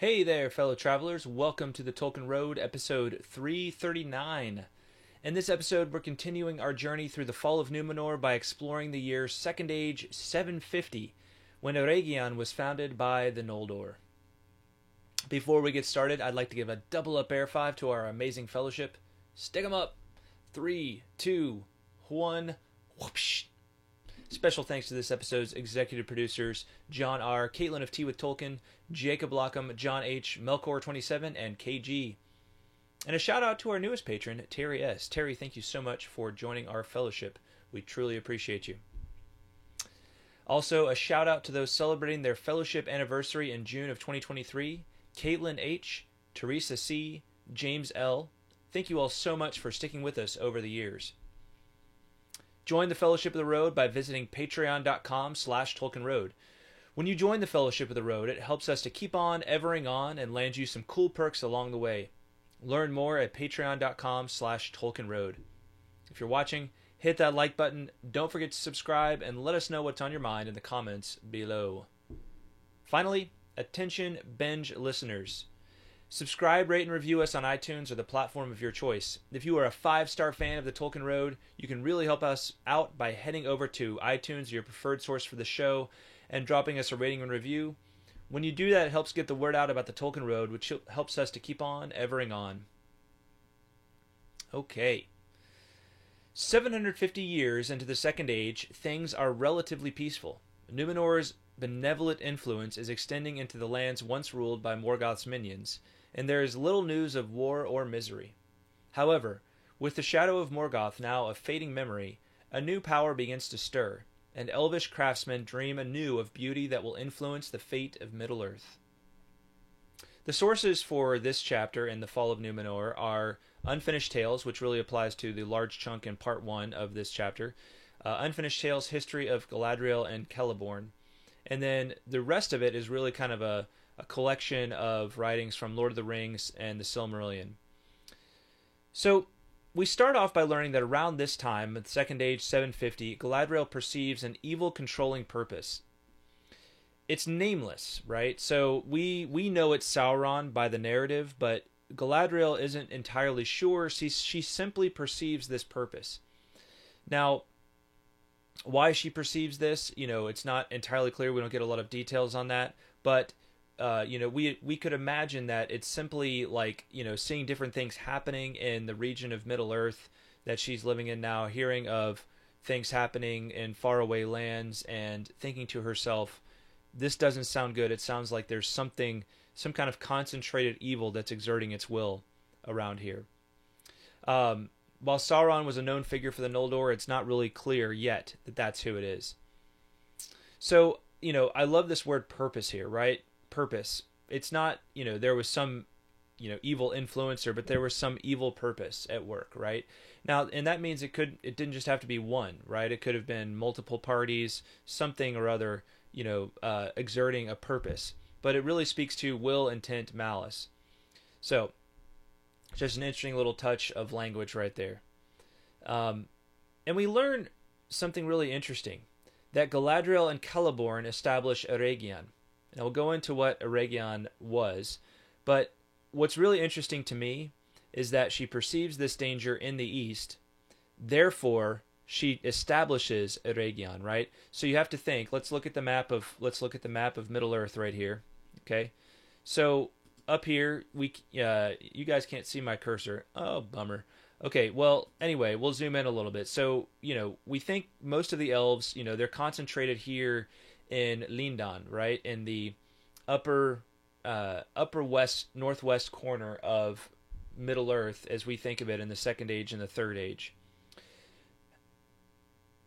Hey there, fellow travelers. Welcome to the Tolkien Road, episode 339. In this episode, we're continuing our journey through the fall of Numenor by exploring the year Second Age 750, when Eregion was founded by the Noldor. Before we get started, I'd like to give a double up air five to our amazing fellowship. Stick 'em up. 3, 2, 1. Whoopsh. Special thanks to this episode's executive producers, John R., Caitlin of Tea with Tolkien, Jacob Lockham, John H., Melkor27, and KG. And a shout out to our newest patron, Terry S. Terry, thank you so much for joining our fellowship. We truly appreciate you. Also, a shout out to those celebrating their fellowship anniversary in June of 2023, Caitlin H., Teresa C., James L. Thank you all so much for sticking with us over the years. Join the Fellowship of the Road by visiting patreon.com/TolkienRoad. When you join the Fellowship of the Road, it helps us to keep on evering on and land you some cool perks along the way. Learn more at patreon.com/TolkienRoad. If you're watching, hit that like button, don't forget to subscribe, and let us know what's on your mind in the comments below. Finally, attention binge listeners. Subscribe, rate, and review us on iTunes or the platform of your choice. If you are a 5-star fan of the Tolkien Road, you can really help us out by heading over to iTunes, your preferred source for the show, and dropping us a rating and review. When you do that, it helps get the word out about the Tolkien Road, which helps us to keep on evering on. Okay. 750 years into the Second Age, things are relatively peaceful. Numenor's benevolent influence is extending into the lands once ruled by Morgoth's minions, and there is little news of war or misery. However, with the shadow of Morgoth now a fading memory, a new power begins to stir, and elvish craftsmen dream anew of beauty that will influence the fate of Middle-earth. The sources for this chapter in the Fall of Numenor are Unfinished Tales, which really applies to the large chunk in Part 1 of this chapter, Unfinished Tales, History of Galadriel and Celeborn, and then the rest of it is really kind of a collection of writings from Lord of the Rings and the Silmarillion. So, we start off by learning that around this time, at the Second Age 750, Galadriel perceives an evil controlling purpose. It's nameless, right? So we know it's Sauron by the narrative, but Galadriel isn't entirely sure. She simply perceives this purpose. Now, why she perceives this, it's not entirely clear. We don't get a lot of details on that, but we could imagine that it's simply like, seeing different things happening in the region of Middle-earth that she's living in now, hearing of things happening in faraway lands and thinking to herself, this doesn't sound good. It sounds like there's some kind of concentrated evil that's exerting its will around here. While Sauron was a known figure for the Noldor, it's not really clear yet that that's who it is. So, I love this word purpose here, right? Purpose. It's not, there was some, evil influencer, but there was some evil purpose at work, right? Now, and that means it didn't just have to be one, right? It could have been multiple parties, something or other, exerting a purpose. But it really speaks to will, intent, malice. So, just an interesting little touch of language right there. And we learn something really interesting, that Galadriel and Celeborn establish Eregion. And we'll go into what Eregion was, but what's really interesting to me is that she perceives this danger in the east, therefore she establishes Eregion, right? So you have to think, let's look at the map of Middle-earth right here, okay? So up here, you guys can't see my cursor. Oh, bummer. Okay, well, anyway, we'll zoom in a little bit. So, we think most of the elves, they're concentrated here in Lindan, right? In the upper west, northwest corner of Middle-earth as we think of it in the Second Age and the Third Age.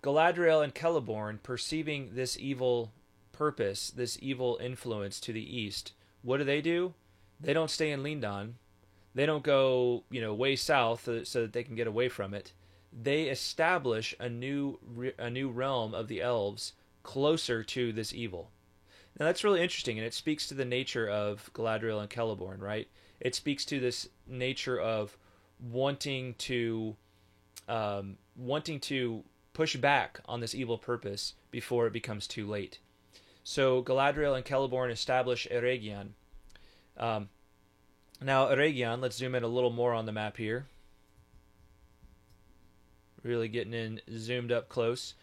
Galadriel and Celeborn, perceiving this evil purpose, this evil influence to the east, what do? They don't stay in Lindan. They don't go, way south so that they can get away from it. They establish a new realm of the elves closer to this evil. Now that's really interesting, and it speaks to the nature of Galadriel and Celeborn, right? It speaks to this nature of wanting to push back on this evil purpose before it becomes too late. So Galadriel and Celeborn establish Eregion. Um, Now, Eregion, let's zoom in a little more on the map here. Really getting in zoomed up close.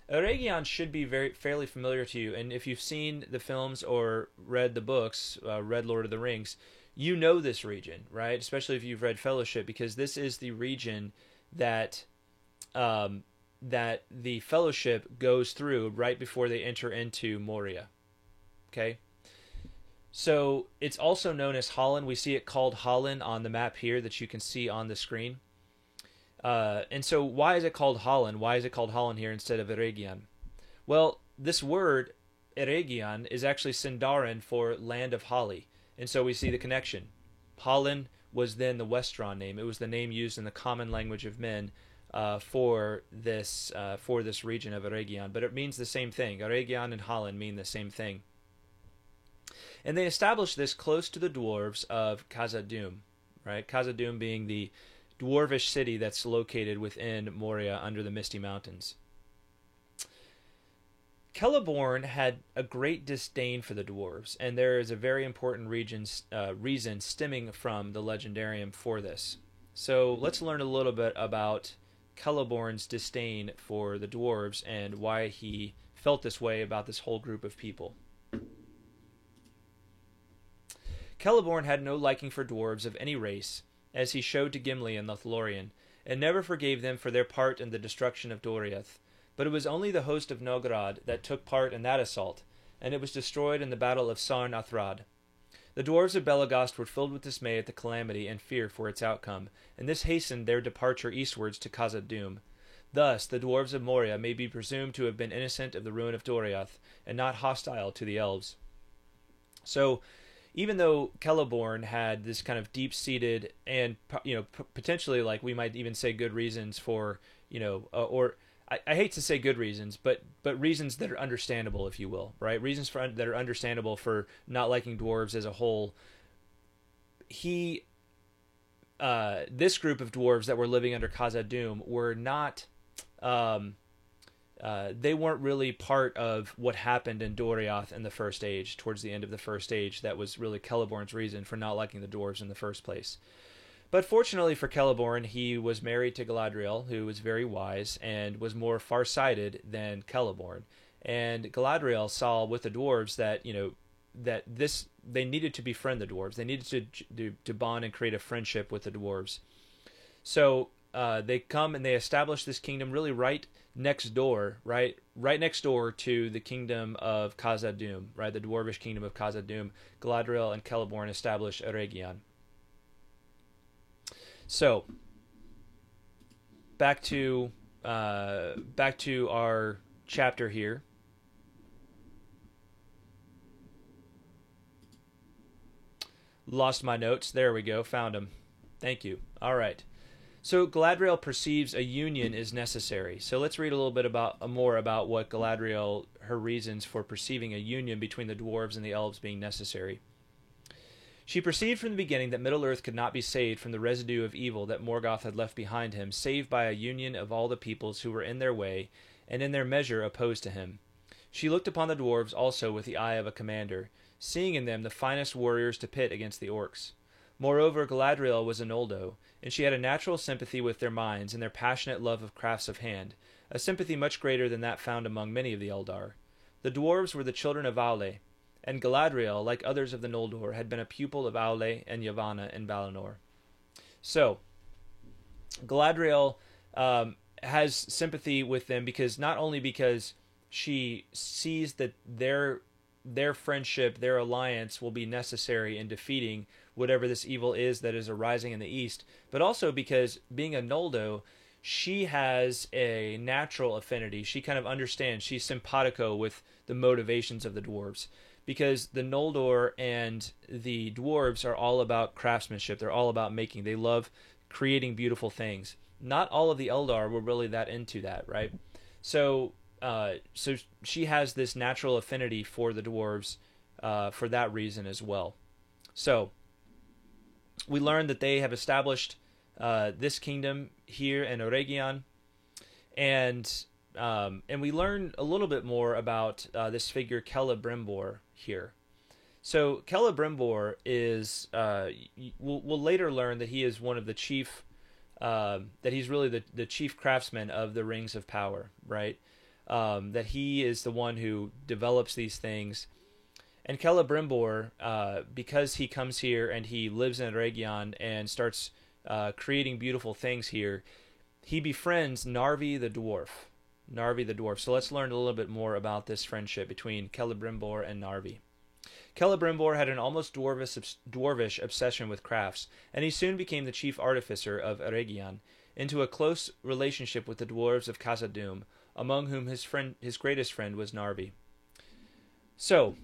Eregion should be fairly familiar to you, and if you've seen the films or read the books, read Lord of the Rings, you know this region, right? Especially if you've read Fellowship, because this is the region that that the Fellowship goes through right before they enter into Moria. Okay? So it's also known as Holland. We see it called Holland on the map here that you can see on the screen. And so why is it called Holland? Why is it called Holland here instead of Eregion? Well, this word, Eregion, is actually Sindarin for land of holly. And so we see the connection. Holland was then the Westron name. It was the name used in the common language of men for this region of Eregion. But it means the same thing. Eregion and Holland mean the same thing. And they established this close to the dwarves of Khazad-dûm, right? Khazad-dûm being the dwarvish city that's located within Moria under the Misty Mountains. Celeborn had a great disdain for the dwarves, and there is a very important reason stemming from the legendarium for this. So let's learn a little bit about Celeborn's disdain for the dwarves and why he felt this way about this whole group of people. Celeborn had no liking for dwarves of any race, as he showed to Gimli and Lothlorien, and never forgave them for their part in the destruction of Doriath. But it was only the host of Nograd that took part in that assault, and it was destroyed in the battle of Sarn Athrad. The dwarves of Belegost were filled with dismay at the calamity and fear for its outcome, and this hastened their departure eastwards to Khazad-dûm. Thus, the dwarves of Moria may be presumed to have been innocent of the ruin of Doriath, and not hostile to the elves. So, even though Celeborn had this kind of deep-seated and, potentially, like, we might even say good reasons for, I hate to say good reasons, but reasons that are understandable, if you will, right? Reasons that are understandable for not liking dwarves as a whole. This group of dwarves that were living under Khazad-dûm were not, they weren't really part of what happened in Doriath in the First Age, towards the end of the First Age. That was really Celeborn's reason for not liking the dwarves in the first place. But fortunately for Celeborn, he was married to Galadriel, who was very wise and was more far-sighted than Celeborn. And Galadriel saw with the dwarves that, they needed to befriend the dwarves. They needed to bond and create a friendship with the dwarves. So they come and they establish this kingdom really right next door to the kingdom of Khazad-dûm, right? The dwarvish kingdom of Khazad-dûm. Galadriel and Celeborn establish Eregion. So, back to our chapter here. Lost my notes. There we go. Found them. Thank you. All right. So Galadriel perceives a union is necessary. So let's read a little bit more about what Galadriel, her reasons for perceiving a union between the dwarves and the elves being necessary. She perceived from the beginning that Middle-earth could not be saved from the residue of evil that Morgoth had left behind him, save by a union of all the peoples who were in their way, and in their measure opposed to him. She looked upon the dwarves also with the eye of a commander, seeing in them the finest warriors to pit against the orcs. Moreover, Galadriel was a Noldo, and she had a natural sympathy with their minds and their passionate love of crafts of hand, a sympathy much greater than that found among many of the Eldar. The dwarves were the children of Aule, and Galadriel, like others of the Noldor, had been a pupil of Aule and Yavanna in Valinor. So, Galadriel has sympathy with them not only because she sees that their friendship, their alliance will be necessary in defeating whatever this evil is that is arising in the east, but also because, being a Noldo, she has a natural affinity. She kind of understands. She's simpatico with the motivations of the dwarves. Because the Noldor and the dwarves are all about craftsmanship. They're all about making. They love creating beautiful things. Not all of the Eldar were really that into that, right? So she has this natural affinity for the dwarves for that reason as well. So we learn that they have established this kingdom here in Eregion, and we learn a little bit more about this figure Celebrimbor here. So Celebrimbor is we'll later learn that he is one of the chief that he's really the chief craftsman of the Rings of Power, right? That he is the one who develops these things. And Celebrimbor, because he comes here and he lives in Region and starts creating beautiful things here, he befriends Narvi the dwarf. Narvi the dwarf. So let's learn a little bit more about this friendship between Celebrimbor and Narvi. Celebrimbor had an almost dwarvish obsession with crafts, and he soon became the chief artificer of Eregion, into a close relationship with the dwarves of Khazad-dûm, among whom his greatest friend was Narvi. So,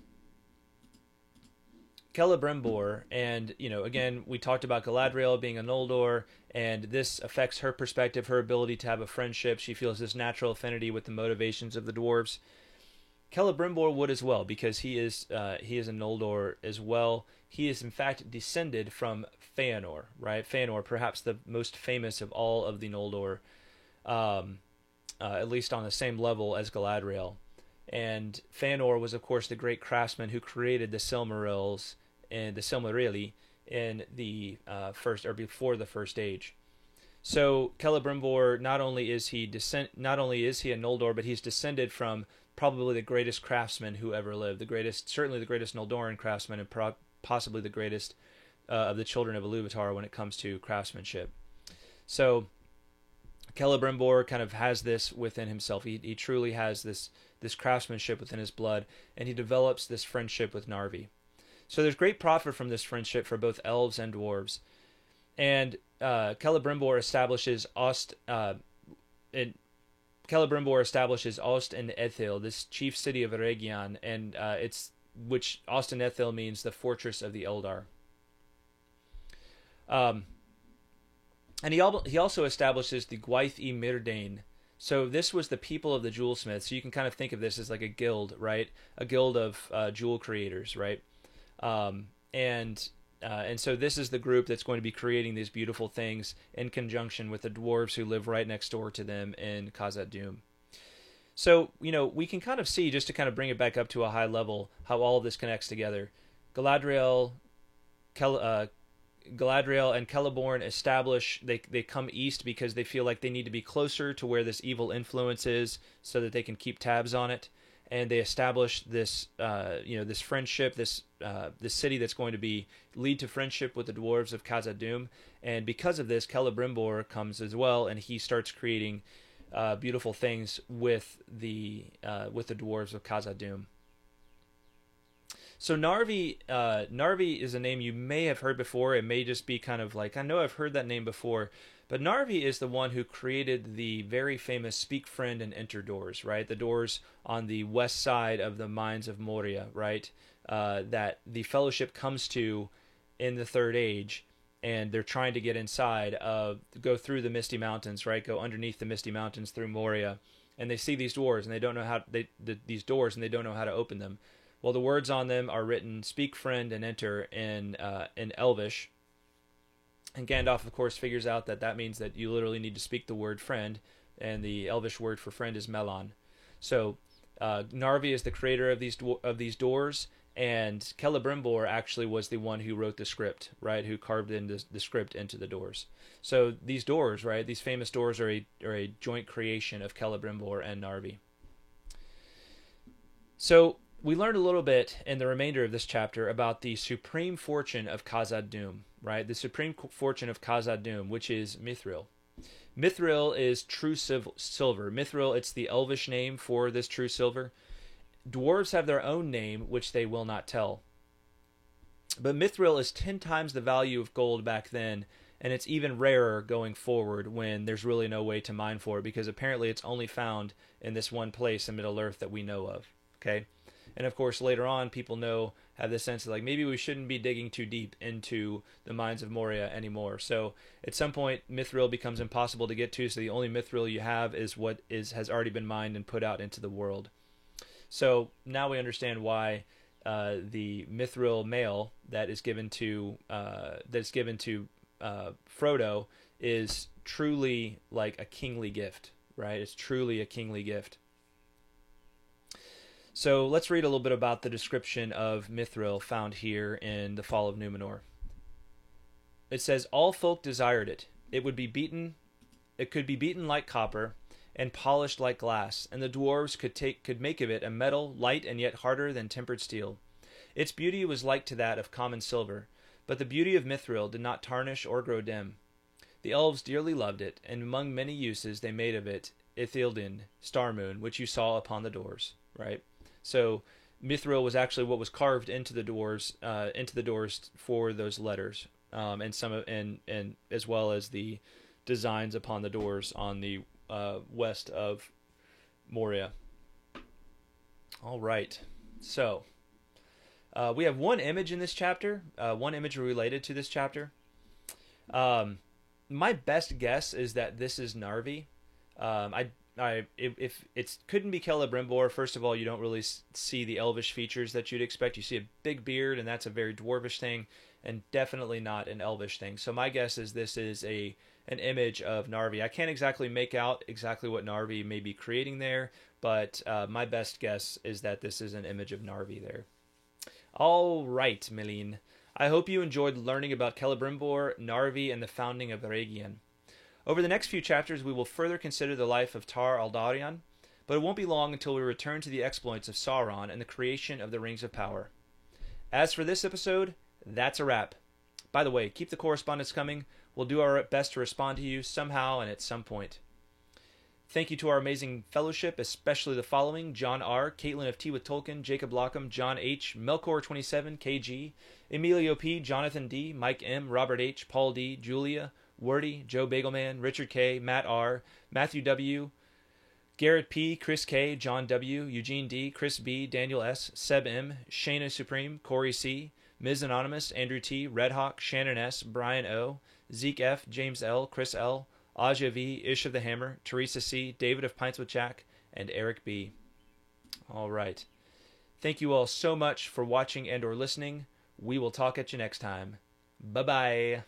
Celebrimbor, and again, we talked about Galadriel being a Noldor, and this affects her perspective, her ability to have a friendship. She feels this natural affinity with the motivations of the dwarves. Celebrimbor would as well, because he is a Noldor as well. He is in fact descended from Feanor, right? Feanor, perhaps the most famous of all of the Noldor, at least on the same level as Galadriel. And Feanor was, of course, the great craftsman who created the Silmarils and the Silmarilli in the first or before the First Age. So Celebrimbor not only is he a Noldor, but he's descended from probably the greatest craftsman who ever lived, certainly the greatest Noldoran craftsman, and possibly the greatest of the children of Iluvatar when it comes to craftsmanship. So Celebrimbor kind of has this within himself. He truly has this craftsmanship within his blood, and he develops this friendship with Narvi. So there's great profit from this friendship for both elves and dwarves. And Celebrimbor establishes Ost and Ethil, this chief city of Eregion, and which Ost and Ethil means the fortress of the Eldar. And he also establishes the Gwaith y Myrdain. So this was the people of the jewelsmiths. So you can kind of think of this as like a guild, right? A guild of jewel creators, right? And so this is the group that's going to be creating these beautiful things in conjunction with the dwarves who live right next door to them in Khazad-dûm. So, we can kind of see, just to kind of bring it back up to a high level, how all of this connects together. Galadriel and Celeborn they come east because they feel like they need to be closer to where this evil influence is so that they can keep tabs on it. And they establish this, this friendship, this city that's going to lead to friendship with the dwarves of Khazad-dûm. And because of this, Celebrimbor comes as well, and he starts creating beautiful things with the dwarves of Khazad-dûm. So Narvi is a name you may have heard before. It may just be kind of like, I know I've heard that name before. But Narvi is the one who created the very famous Speak Friend and Enter doors, right? The doors on the west side of the Mines of Moria, right? That the Fellowship comes to in the Third Age, and they're trying to get inside, go through the Misty Mountains, right? Go underneath the Misty Mountains through Moria, and they see these doors, and they don't know how these doors, and they don't know how to open them. Well, the words on them are written "Speak Friend and Enter" in Elvish. And Gandalf, of course, figures out that means that you literally need to speak the word friend, and the Elvish word for friend is Melon. So Narvi is the creator of these doors, and Celebrimbor actually was the one who wrote the script, right? Who carved in the script into the doors. So these doors, right? These famous doors are a joint creation of Celebrimbor and Narvi. So we learned a little bit in the remainder of this chapter about the supreme fortune of Khazad-dûm, right? The supreme fortune of Khazad-dûm, which is Mithril. Mithril is true silver. Mithril, it's the Elvish name for this true silver. Dwarves have their own name, which they will not tell. But Mithril is 10 times the value of gold back then, and it's even rarer going forward when there's really no way to mine for it, because apparently it's only found in this one place in Middle-earth that we know of, okay? And of course, later on, people have this sense of like, maybe we shouldn't be digging too deep into the mines of Moria anymore. So at some point, Mithril becomes impossible to get to. So the only Mithril you have is what has already been mined and put out into the world. So now we understand why the Mithril mail that is given to Frodo is truly like a kingly gift, right? It's truly a kingly gift. So let's read a little bit about the description of Mithril found here in the Fall of Numenor. It says, "All folk desired it. It would be beaten. It could be beaten like copper, and polished like glass, and the dwarves could make of it a metal light and yet harder than tempered steel. Its beauty was like to that of common silver, but the beauty of Mithril did not tarnish or grow dim. The elves dearly loved it, and among many uses they made of it Ithildin, star moon, which you saw upon the doors." Right. So Mithril was actually what was carved into the doors for those letters, and and as well as the designs upon the doors on the west of Moria. All right. So we have one image in this chapter, one image related to this chapter. My best guess is that this is Narvi. If it couldn't be Celebrimbor, first of all, you don't really see the elvish features that you'd expect. You see a big beard, and that's a very dwarvish thing, and definitely not an elvish thing. So my guess is this is an image of Narvi. I can't exactly make out exactly what Narvi may be creating there, but my best guess is that this is an image of Narvi there. All right, Meline. I hope you enjoyed learning about Celebrimbor, Narvi, and the founding of Rhegion. Over the next few chapters, we will further consider the life of Tar Aldarion, but it won't be long until we return to the exploits of Sauron and the creation of the Rings of Power. As for this episode, that's a wrap. By the way, keep the correspondence coming. We'll do our best to respond to you somehow and at some point. Thank you to our amazing fellowship, especially the following: John R., Caitlin of Tea with Tolkien, Jacob Lockham, John H., Melkor27, KG, Emilio P., Jonathan D., Mike M., Robert H., Paul D., Julia, Wordy, Joe Bagelman, Richard K., Matt R., Matthew W., Garrett P., Chris K., John W., Eugene D., Chris B., Daniel S., Seb M., Shayna Supreme, Corey C., Ms. Anonymous, Andrew T., Red Hawk, Shannon S., Brian O., Zeke F., James L., Chris L., Aja V., Ish of the Hammer, Teresa C., David of Pints with Jack, and Eric B. All right. Thank you all so much for watching and or listening. We will talk at you next time. Bye-bye.